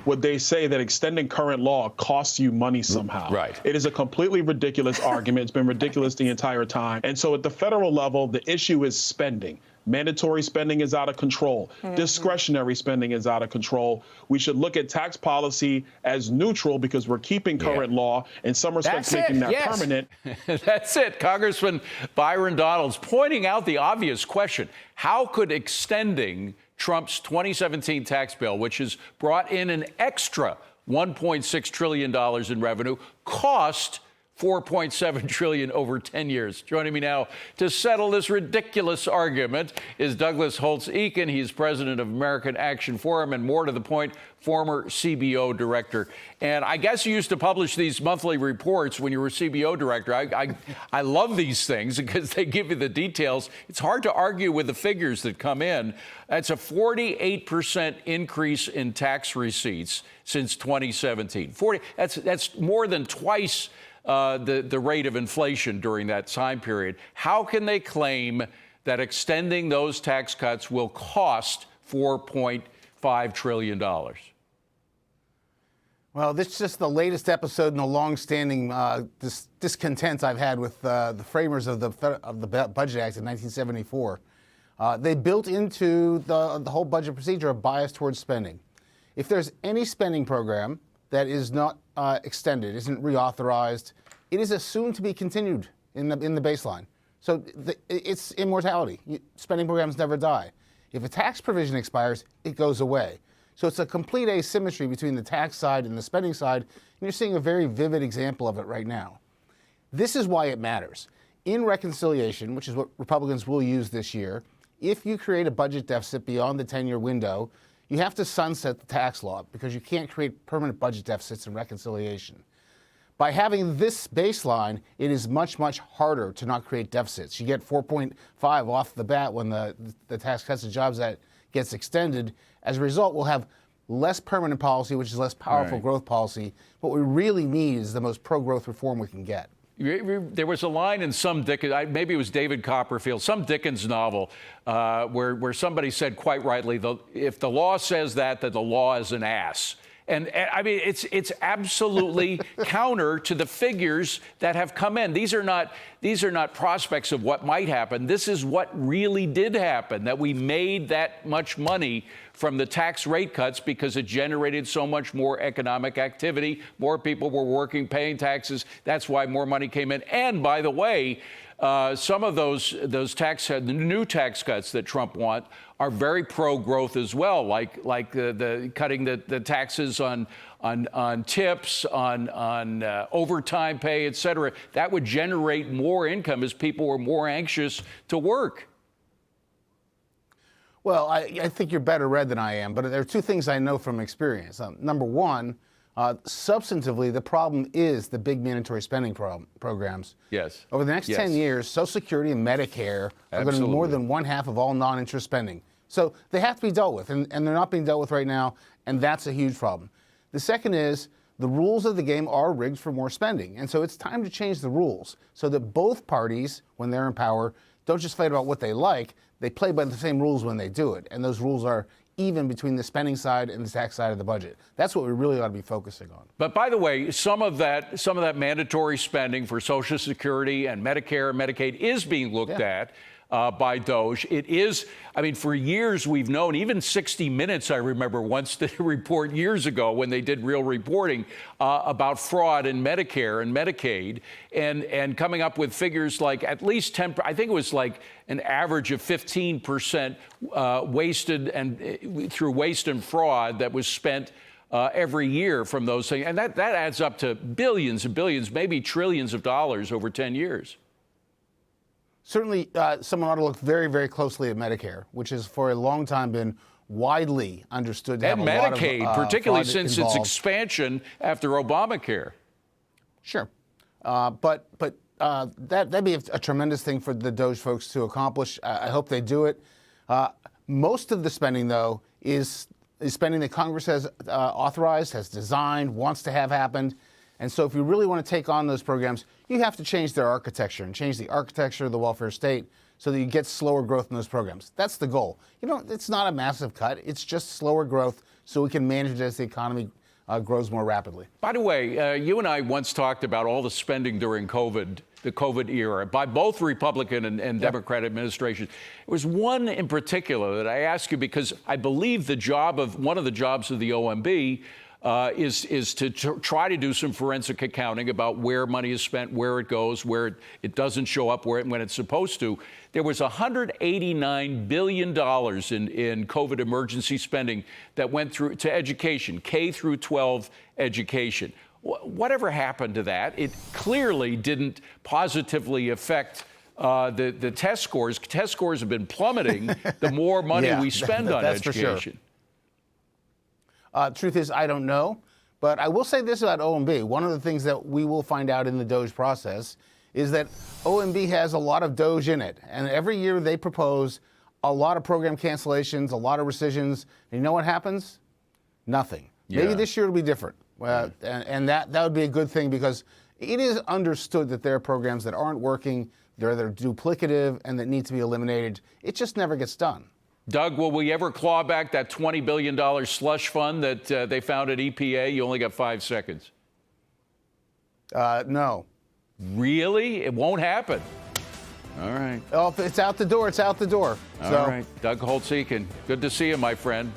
would they say that extending current law costs you money somehow. Right. It is a completely ridiculous argument. It's been ridiculous the entire time. And so at the federal level, the issue is spending. Mandatory spending is out of control. Discretionary spending is out of control. We should look at tax policy as neutral because we're keeping current law, in some respects making that permanent. That's it. Congressman Byron Donalds pointing out the obvious question. How could extending Trump's 2017 tax bill, which has brought in an extra $1.6 trillion in revenue, cost $4.7 trillion over 10 years. Joining me now to settle this ridiculous argument is Douglas Holtz-Eakin. He's president of American Action Forum and, more to the point, former CBO director. And I guess you used to publish these monthly reports when you were CBO director. I love these things because they give you the details. It's hard to argue with the figures that come in. That's a 48% increase in tax receipts since 2017. That's more than twice the rate of inflation during that time period. How can they claim that extending those tax cuts will cost $4.5 trillion? Well, this is just the latest episode in the long-standing discontent I've had with the framers of the Budget Act in 1974. They built into the whole budget procedure a bias towards spending. If there's any spending program that is not extended, isn't reauthorized, it is assumed to be continued in the baseline. So it's immortality. Spending programs never die. If a tax provision expires, it goes away. So it's a complete asymmetry between the tax side and the spending side, and you're seeing a very vivid example of it right now. This is why it matters. In reconciliation, which is what Republicans will use this year, if you create a budget deficit beyond the 10-year window, you have to sunset the tax law because you can't create permanent budget deficits in reconciliation. By having this baseline, it is much, much harder to not create deficits. You get 4.5 off the bat when the Tax Cuts and Jobs Act gets extended. As a result, we'll have less permanent policy, which is less powerful growth policy. What we really need is the most pro-growth reform we can get. There was a line in some Dickens, maybe it was David Copperfield, some Dickens novel, where somebody said quite rightly, if the law says that the law is an ass. And I mean, it's absolutely counter to the figures that have come in. These are not prospects of what might happen. This is what really did happen, that we made that much money from the tax rate cuts because it generated so much more economic activity. More people were working, paying taxes. That's why more money came in. And by the way, some of those the new tax cuts that Trump wants are very pro-growth as well, like the cutting the taxes on tips, on overtime pay, et cetera. That would generate more income as people were more anxious to work. Well, I think you're better read than I am, but there are two things I know from experience. Number one, substantively, the problem is the big mandatory spending programs. Yes. Over the next 10 years, Social Security and Medicare are going to be more than 1/2 of all non-interest spending. So they have to be dealt with, and they're not being dealt with right now, and that's a huge problem. The second is the rules of the game are rigged for more spending, and so it's time to change the rules so that both parties, when they're in power, don't just fight about what they like, they play by the same rules when they do it, and those rules are even between the spending side and the tax side of the budget. That's what we really ought to be focusing on. But by the way, some of that mandatory spending for Social Security and Medicare and Medicaid is being looked at by DOJ. It is, I mean, for years we've known, even 60 Minutes, I remember once did a report years ago when they did real reporting about fraud in Medicare and Medicaid and coming up with figures like at least 10, I think it was like an average of 15% wasted and through waste and fraud that was spent every year from those things. And that adds up to billions and billions, maybe trillions of dollars over 10 years. Certainly, someone ought to look very, very closely at Medicare, which has for a long time been widely understood to have a lot of Medicaid, particularly since involved. its expansion after Obamacare. Sure, but that'd be a tremendous thing for the DOJ folks to accomplish. I hope they do it. Most of the spending, though, is spending that Congress has authorized, has designed, wants to have happened. And so if you really want to take on those programs, you have to change their architecture and change the architecture of the welfare state so that you get slower growth in those programs. That's the goal. You know, it's not a massive cut. It's just slower growth so we can manage it as the economy grows more rapidly. By the way, you and I once talked about all the spending during COVID, the COVID era, by both Republican and Democrat administrations. There was one in particular that I asked you because I believe one of the jobs of the OMB is to try to do some forensic accounting about where money is spent, where it goes, where it doesn't show up when it's supposed to. There was $189 billion in COVID emergency spending that went through to education, K through 12 education. Whatever happened to that? It clearly didn't positively affect the test scores. Test scores have been plummeting the more money we spend on education. Truth is, I don't know. But I will say this about OMB. One of the things that we will find out in the DOGE process is that OMB has a lot of DOGE in it. And every year they propose a lot of program cancellations, a lot of rescissions. And you know what happens? Nothing. Yeah. Maybe this year it'll be different. And that would be a good thing because it is understood that there are programs that aren't working, they're duplicative, and that need to be eliminated. It just never gets done. Doug, will we ever claw back that $20 billion slush fund that they found at EPA? You only got 5 seconds. No. Really? It won't happen. All right. Oh, if it's out the door, it's out the door. All right. Doug Holtz-Eakin, good to see you, my friend.